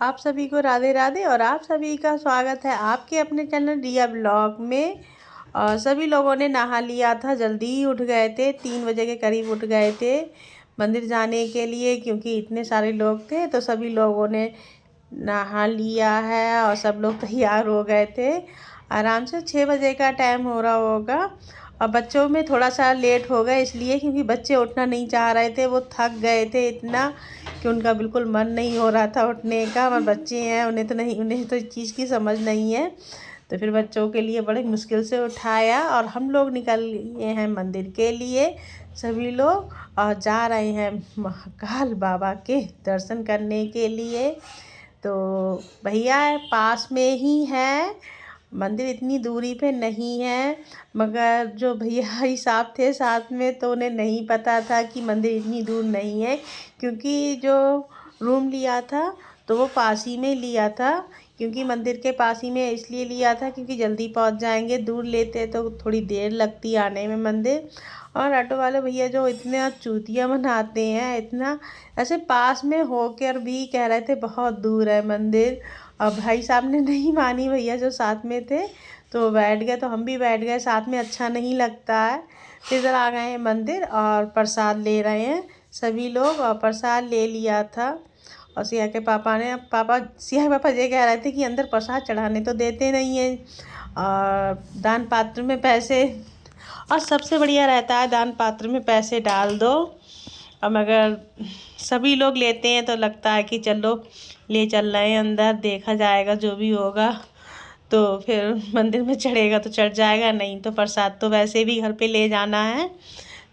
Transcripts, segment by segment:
आप सभी को राधे राधे और आप सभी का स्वागत है आपके अपने चैनल रिया ब्लॉग में। और सभी लोगों ने नहा लिया था, जल्दी ही उठ गए थे, 3 बजे के करीब उठ गए थे मंदिर जाने के लिए, क्योंकि इतने सारे लोग थे। तो सभी लोगों ने नहा लिया है और सब लोग तैयार हो गए थे। आराम से 6 बजे का टाइम हो रहा होगा। और बच्चों में थोड़ा सा लेट हो गए इसलिए क्योंकि बच्चे उठना नहीं चाह रहे थे, वो थक गए थे इतना कि उनका बिल्कुल मन नहीं हो रहा था उठने का। और बच्चे हैं, उन्हें तो इस चीज़ की समझ नहीं है। तो फिर बच्चों के लिए बड़े मुश्किल से उठाया और हम लोग निकल लिए हैं मंदिर के लिए सभी लोग, और जा रहे हैं महाकाल बाबा के दर्शन करने के लिए। तो भैया पास में ही है मंदिर, इतनी दूरी पे नहीं है, मगर जो भैया ही साहब थे साथ में तो उन्हें नहीं पता था कि मंदिर इतनी दूर नहीं है, क्योंकि जो रूम लिया था तो वो पास ही में लिया था, क्योंकि मंदिर के पास ही में इसलिए लिया था क्योंकि जल्दी पहुंच जाएंगे। दूर लेते तो थोड़ी देर लगती आने में मंदिर। और ऑटो वाले भैया जो इतना चूतिया बनाते हैं, इतना ऐसे पास में होकर भी कह रहे थे बहुत दूर है मंदिर। और भाई साहब ने नहीं मानी, भैया जो साथ में थे तो बैठ गए, तो हम भी बैठ गए साथ में, अच्छा नहीं लगता है। फिर इधर आ गए हैं मंदिर और प्रसाद ले रहे हैं सभी लोग, और प्रसाद ले लिया था। और सिया के पापा ने सिया के पापा ये कह रहे थे कि अंदर प्रसाद चढ़ाने तो देते नहीं हैं, और दान पात्र में पैसे, और सबसे बढ़िया रहता है दान पात्र में पैसे डाल दो। अब मगर सभी लोग लेते हैं तो लगता है कि चलो ले चल रहे हैं अंदर, देखा जाएगा जो भी होगा, तो फिर मंदिर में चढ़ेगा तो चढ़ जाएगा, नहीं तो प्रसाद तो वैसे भी घर पे ले जाना है।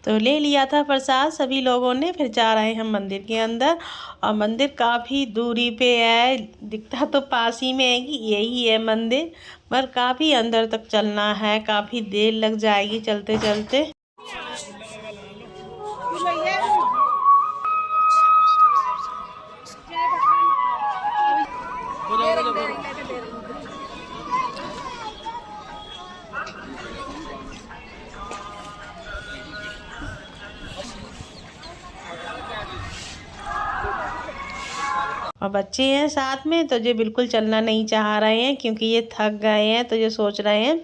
तो ले लिया था प्रसाद सभी लोगों ने। फिर जा रहे हैं मंदिर के अंदर, और मंदिर काफ़ी दूरी पे है, दिखता तो पास ही में है कि यही है मंदिर, पर काफ़ी अंदर तक चलना है, काफ़ी देर लग जाएगी चलते चलते। और बच्चे हैं साथ में तो ये बिल्कुल चलना नहीं चाह रहे हैं, क्योंकि ये थक गए हैं। तो ये सोच रहे हैं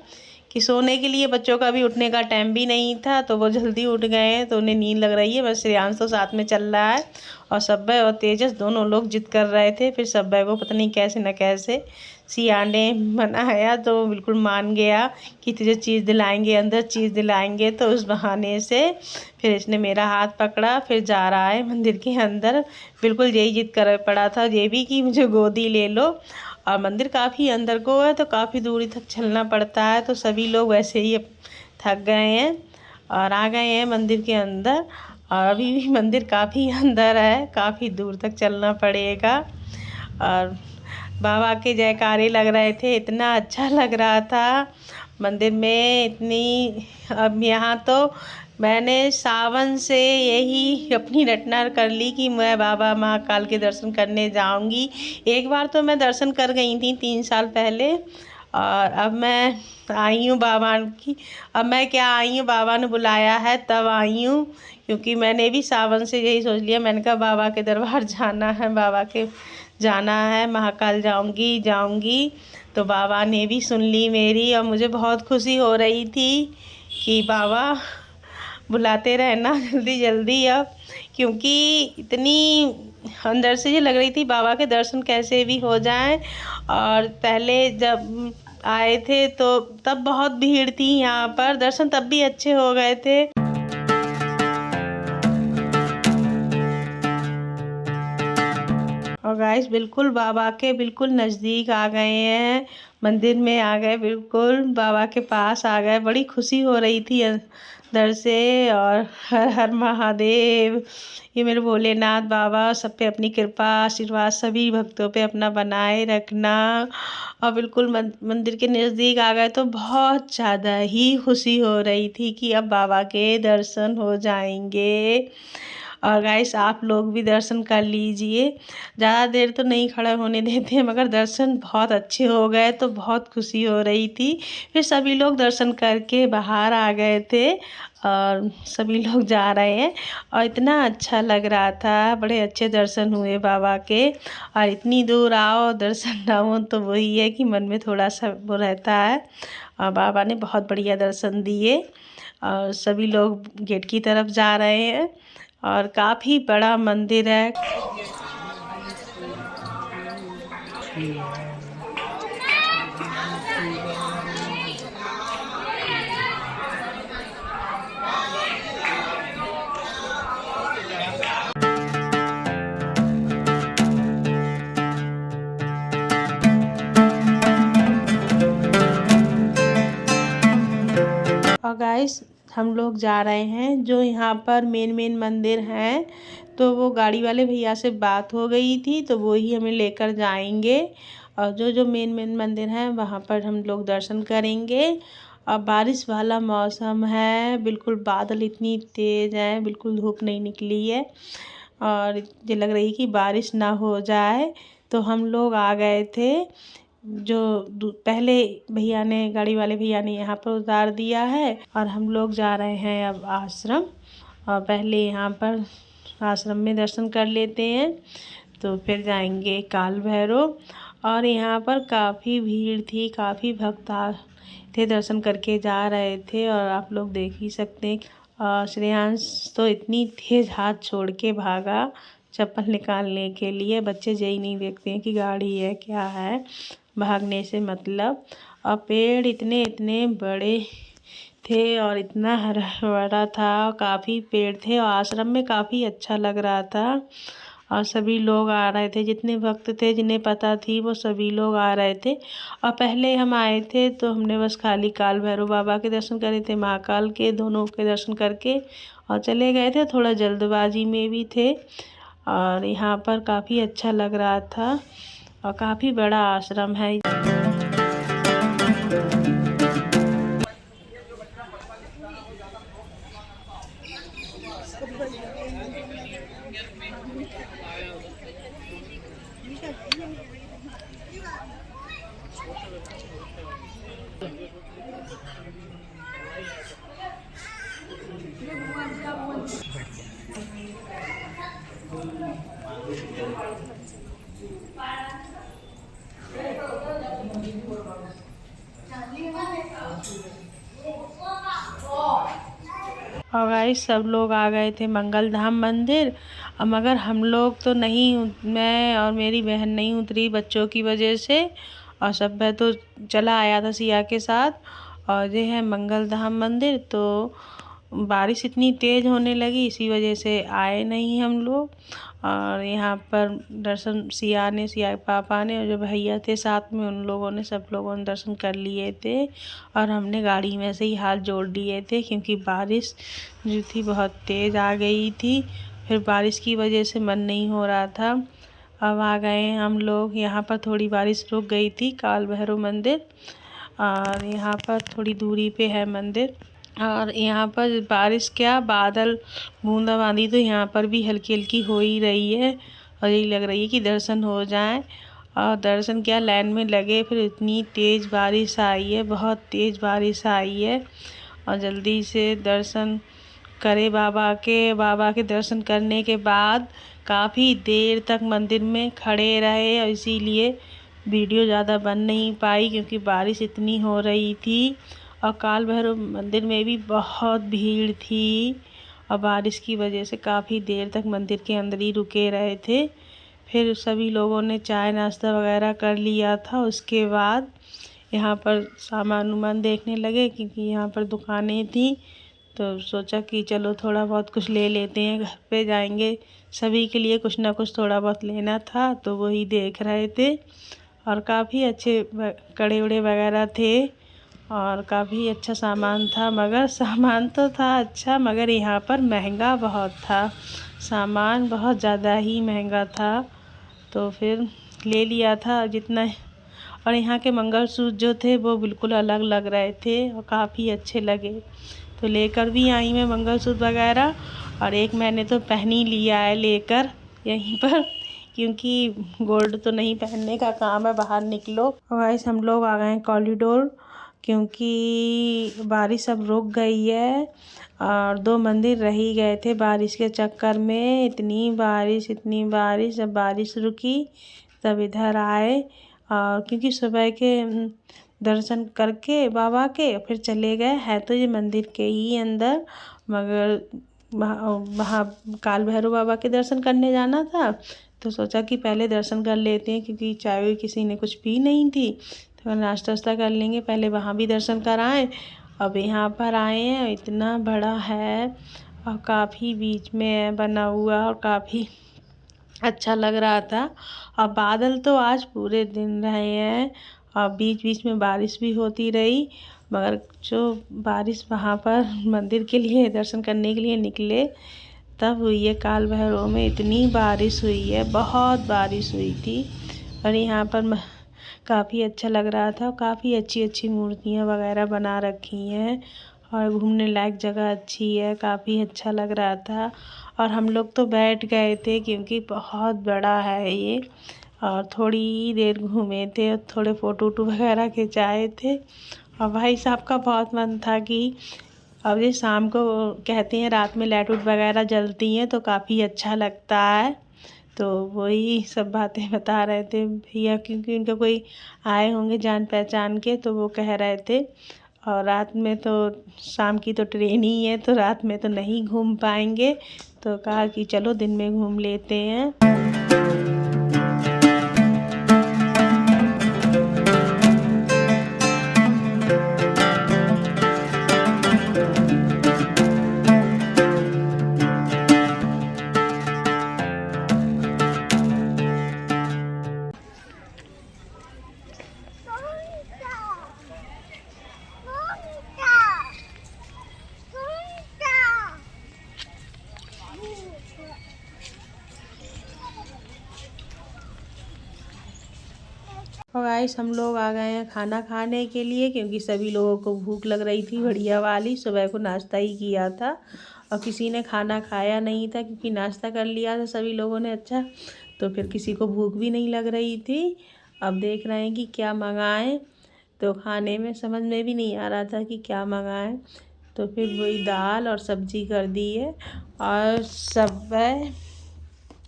कि सोने के लिए, बच्चों का भी उठने का टाइम भी नहीं था तो वो जल्दी उठ गए हैं, तो उन्हें नींद लग रही है। बस श्रेयांश तो साथ में चल रहा है, और सब्बे और तेजस दोनों लोग जिद कर रहे थे। फिर सब्बे को पता नहीं कैसे न कैसे सिया ने मनाया तो बिल्कुल मान गया कि तुझे चीज़ दिलाएंगे, अंदर चीज़ दिलाएंगे। तो उस बहाने से फिर इसने मेरा हाथ पकड़ा, फिर जा रहा है मंदिर के अंदर। बिल्कुल यही जिद कर पड़ा था ये भी कि मुझे गोदी ले लो। और मंदिर काफ़ी अंदर को है तो काफ़ी दूरी तक चलना पड़ता है, तो सभी लोग वैसे ही थक गए हैं और आ गए हैं मंदिर के अंदर। और अभी भी मंदिर काफ़ी अंदर है, काफ़ी दूर तक चलना पड़ेगा। और बाबा के जयकारे लग रहे थे, इतना अच्छा लग रहा था मंदिर में इतनी। अब यहाँ तो मैंने सावन से यही अपनी रटना कर ली कि मैं बाबा महाकाल के दर्शन करने जाऊंगी। एक बार तो मैं दर्शन कर गई थी 3 साल पहले, और अब मैं आई हूँ बाबा की। अब मैं क्या आई हूँ, बाबा ने बुलाया है तब आई हूँ, क्योंकि मैंने भी सावन से यही सोच लिया, मैंने कहा बाबा के दरबार जाना है, बाबा के जाना है, महाकाल जाऊंगी। तो बाबा ने भी सुन ली मेरी, और मुझे बहुत खुशी हो रही थी कि बाबा बुलाते रहना जल्दी जल्दी अब, क्योंकि इतनी अंदर से ये लग रही थी बाबा के दर्शन कैसे भी हो जाएं। और पहले जब आए थे तो तब बहुत भीड़ थी यहाँ पर, दर्शन तब भी अच्छे हो गए थे। और गाइस बिल्कुल बाबा के बिल्कुल नज़दीक आ गए हैं, मंदिर में आ गए, बिल्कुल बाबा के पास आ गए। बड़ी खुशी हो रही थी अंदर से। और हर हर महादेव, ये मेरे भोलेनाथ बाबा सब पे अपनी कृपा आशीर्वाद सभी भक्तों पे अपना बनाए रखना। और बिल्कुल मंदिर के नज़दीक आ गए तो बहुत ज़्यादा ही खुशी हो रही थी कि अब बाबा के दर्शन हो जाएंगे। और गाइस आप लोग भी दर्शन कर लीजिए, ज़्यादा देर तो नहीं खड़े होने देते हैं, मगर दर्शन बहुत अच्छे हो गए तो बहुत खुशी हो रही थी। फिर सभी लोग दर्शन करके बाहर आ गए थे, और सभी लोग जा रहे हैं और इतना अच्छा लग रहा था। बड़े अच्छे दर्शन हुए बाबा के। और इतनी दूर आओ दर्शन ना हो तो वही है कि मन में थोड़ा सा वो रहता है। और बाबा ने बहुत बढ़िया दर्शन दिए और सभी लोग गेट की तरफ जा रहे हैं और काफ़ी बड़ा मंदिर है। और गाइस हम लोग जा रहे हैं जो यहाँ पर मेन मंदिर हैं, तो वो गाड़ी वाले भैया से बात हो गई थी तो वो ही हमें लेकर जाएंगे। और जो मेन मंदिर हैं वहाँ पर हम लोग दर्शन करेंगे। और बारिश वाला मौसम है, बिल्कुल बादल इतनी तेज़ है, बिल्कुल धूप नहीं निकली है और ये लग रही कि बारिश ना हो जाए। तो हम लोग आ गए थे। जो पहले भैया ने, गाड़ी वाले भैया ने यहाँ पर उतार दिया है और हम लोग जा रहे हैं अब आश्रम। और पहले यहाँ पर आश्रम में दर्शन कर लेते हैं तो फिर जाएंगे काल भैरव। और यहाँ पर काफ़ी भीड़ थी, काफ़ी भक्त थे, दर्शन करके जा रहे थे और आप लोग देख ही सकते हैं। श्रेयांश तो इतनी तेज़ हाथ छोड़ के भागा चप्पल निकालने के लिए। बच्चे यही नहीं देखते हैं कि गाड़ी है क्या है, भागने से मतलब। और पेड़ इतने बड़े थे और इतना हरा भरा था, काफ़ी पेड़ थे और आश्रम में काफ़ी अच्छा लग रहा था। और सभी लोग आ रहे थे, जितने भक्त थे जिन्हें पता थी वो सभी लोग आ रहे थे। और पहले हम आए थे तो हमने बस खाली काल भैरव बाबा के दर्शन करे थे, महाकाल के, दोनों के दर्शन करके और चले गए थे। थोड़ा जल्दबाजी में भी थे और यहाँ पर काफ़ी अच्छा लग रहा था और काफ़ी बड़ा आश्रम है। और गाइस सब लोग आ गए थे मंगल धाम मंदिर। मगर हम लोग तो नहीं, मैं और मेरी बहन नहीं उतरी बच्चों की वजह से। और सब वह तो चला आया था सिया के साथ। और ये है मंगल धाम मंदिर। तो बारिश इतनी तेज़ होने लगी, इसी वजह से आए नहीं हम लोग। और यहाँ पर दर्शन सिया पापा ने और जो भैया थे साथ में उन लोगों ने, सब लोगों ने दर्शन कर लिए थे। और हमने गाड़ी में से ही हाथ जोड़ दिए थे क्योंकि बारिश जो थी बहुत तेज़ आ गई थी। फिर बारिश की वजह से मन नहीं हो रहा था। अब आ गए हम लोग। यहाँ पर थोड़ी बारिश रुक गई थी, काल भैरव मंदिर। और यहाँ पर थोड़ी दूरी पे है मंदिर। और यहाँ पर बारिश क्या, बादल बूंदाबांदी तो यहाँ पर भी हल्की हल्की हो ही रही है। और यही लग रही है कि दर्शन हो जाएं। और दर्शन क्या, लाइन में लगे, फिर इतनी तेज़ बारिश आई है, बहुत तेज़ बारिश आई है। और जल्दी से दर्शन करे बाबा के दर्शन करने के बाद काफ़ी देर तक मंदिर में खड़े रहे। और इसीलिए वीडियो ज़्यादा बन नहीं पाई क्योंकि बारिश इतनी हो रही थी। और काल भैरव मंदिर में भी बहुत भीड़ थी और बारिश की वजह से काफ़ी देर तक मंदिर के अंदर ही रुके रहे थे। फिर सभी लोगों ने चाय नाश्ता वगैरह कर लिया था। उसके बाद यहाँ पर सामान उमान देखने लगे क्योंकि यहाँ पर दुकानें थी। तो सोचा कि चलो थोड़ा बहुत कुछ ले लेते हैं, घर पे जाएंगे, सभी के लिए कुछ ना कुछ थोड़ा बहुत लेना था तो वही देख रहे थे। और काफ़ी अच्छे कड़े उड़े वगैरह थे और काफ़ी अच्छा सामान था। मगर सामान तो था अच्छा, मगर यहाँ पर महंगा बहुत था, सामान बहुत ज़्यादा ही महंगा था। तो फिर ले लिया था जितना। और यहाँ के मंगलसूत्र जो थे वो बिल्कुल अलग लग रहे थे और काफ़ी अच्छे लगे, तो लेकर भी आई मैं मंगलसूत्र वगैरह। और एक मैंने तो पहन ही लिया है लेकर यहीं पर, क्योंकि गोल्ड तो नहीं पहनने का काम है, बाहर निकलो। और गाइस हम लोग आ गए हैं कॉरिडोर क्योंकि बारिश अब रुक गई है और 2 मंदिर रह ही गए थे बारिश के चक्कर में। इतनी बारिश, जब बारिश रुकी तब इधर आए, क्योंकि सुबह के दर्शन करके बाबा के फिर चले गए। है तो ये मंदिर के ही अंदर, मगर वहाँ काल भैरव बाबा के दर्शन करने जाना था, तो सोचा कि पहले दर्शन कर लेते हैं, क्योंकि चाय किसी ने कुछ पी नहीं थी, तो नाश्ता वास्ता कर लेंगे, पहले वहाँ भी दर्शन कराएं। अब यहाँ पर आए हैं, इतना बड़ा है और काफ़ी बीच में है बना हुआ, और काफ़ी अच्छा लग रहा था। और बादल तो आज पूरे दिन रहे हैं, और बीच बीच में बारिश भी होती रही, मगर जो बारिश वहाँ पर मंदिर के लिए दर्शन करने के लिए निकले तब हुई है। काल भैरव में इतनी बारिश हुई है, बहुत बारिश हुई थी, और यहाँ पर काफ़ी अच्छा लग रहा था। काफ़ी अच्छी अच्छी मूर्तियाँ वगैरह बना रखी हैं, और घूमने लायक जगह अच्छी है, काफ़ी अच्छा लग रहा था। और हम लोग तो बैठ गए थे, क्योंकि बहुत बड़ा है ये, और थोड़ी ही देर घूमे थे, और थोड़े फ़ोटो वोटो वगैरह खिंचाए थे। और भाई साहब का बहुत मन था कि अब ये शाम को कहते हैं रात में लाइट उट वगैरह जलती हैं तो काफ़ी अच्छा लगता है, तो वही सब बातें बता रहे थे भैया, क्योंकि उनका कोई आए होंगे जान पहचान के, तो वो कह रहे थे। और रात में तो शाम की तो ट्रेन ही है, तो रात में तो नहीं घूम पाएंगे, तो कहा कि चलो दिन में घूम लेते हैं। और गाइस हम लोग आ गए हैं खाना खाने के लिए, क्योंकि सभी लोगों को भूख लग रही थी बढ़िया वाली। सुबह को नाश्ता ही किया था, और किसी ने खाना खाया नहीं था, क्योंकि नाश्ता कर लिया था सभी लोगों ने। अच्छा, तो फिर किसी को भूख भी नहीं लग रही थी। अब देख रहे हैं कि क्या मंगाएं, तो खाने में समझ में भी नहीं आ रहा था कि क्या मंगाएं, तो फिर वही दाल और सब्जी कर दी है। और सब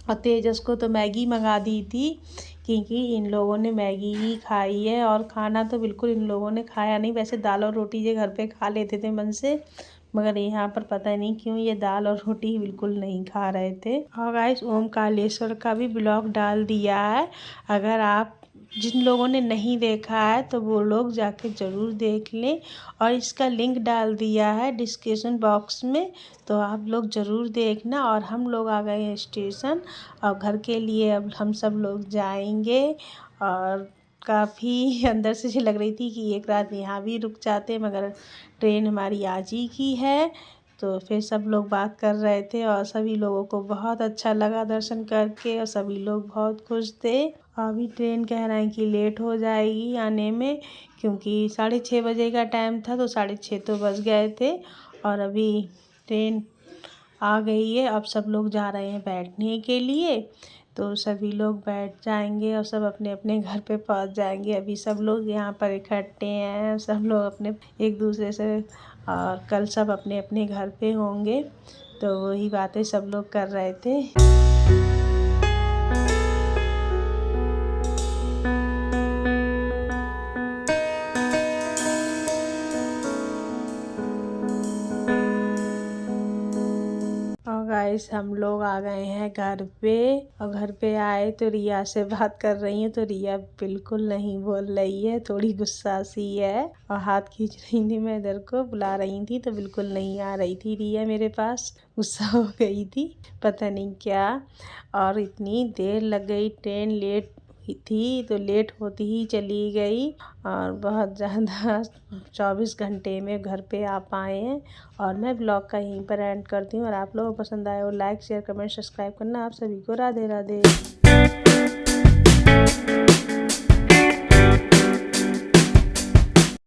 और तेजस को तो मैगी मंगा दी थी, क्योंकि इन लोगों ने मैगी ही खाई है, और खाना तो बिल्कुल इन लोगों ने खाया नहीं। वैसे दाल और रोटी ये घर पे खा लेते थे मन से, मगर यहाँ पर पता नहीं क्यों ये दाल और रोटी बिल्कुल नहीं खा रहे थे। और गाइस ओमकालेश्वर का भी ब्लॉग डाल दिया है, अगर आप जिन लोगों ने नहीं देखा है तो वो लोग जाके ज़रूर देख लें, और इसका लिंक डाल दिया है डिस्क्रिप्शन बॉक्स में, तो आप लोग ज़रूर देखना। और हम लोग आ गए हैं स्टेशन, और घर के लिए अब हम सब लोग जाएंगे। और काफ़ी अंदर से लग रही थी कि एक रात यहाँ भी रुक जाते, मगर ट्रेन हमारी आज ही की है। तो फिर सब लोग बात कर रहे थे, और सभी लोगों को बहुत अच्छा लगा दर्शन करके, और सभी लोग बहुत खुश थे। अभी ट्रेन कह रहे हैं कि लेट हो जाएगी आने में, क्योंकि 6:30 बजे का टाइम था, तो 6:30 तो बज गए थे, और अभी ट्रेन आ गई है। अब सब लोग जा रहे हैं बैठने के लिए, तो सभी लोग बैठ जाएंगे और सब अपने अपने घर पे पहुंच जाएंगे। अभी सब लोग यहाँ पर इकट्ठे हैं, सब लोग अपने एक दूसरे से कल सब अपने अपने घर पे होंगे, तो वही बातें सब लोग कर रहे थे। गाइस हम लोग आ गए हैं घर पे, और घर पे आए तो रिया से बात कर रही हूँ, तो रिया बिल्कुल नहीं बोल रही है, थोड़ी गुस्सा सी है, और हाथ खींच रही थी, मैं इधर को बुला रही थी तो बिल्कुल नहीं आ रही थी रिया मेरे पास, गुस्सा हो गई थी पता नहीं क्या। और इतनी देर लग गई, ट्रेन लेट थी तो लेट होती ही चली गई, और बहुत ज़्यादा 24 घंटे में घर पे आ पाए हैं। और मैं ब्लॉग का यहीं पर एंड करती हूँ, और आप लोगों को पसंद आए हो लाइक शेयर कमेंट सब्सक्राइब करना। आप सभी को राधे राधे।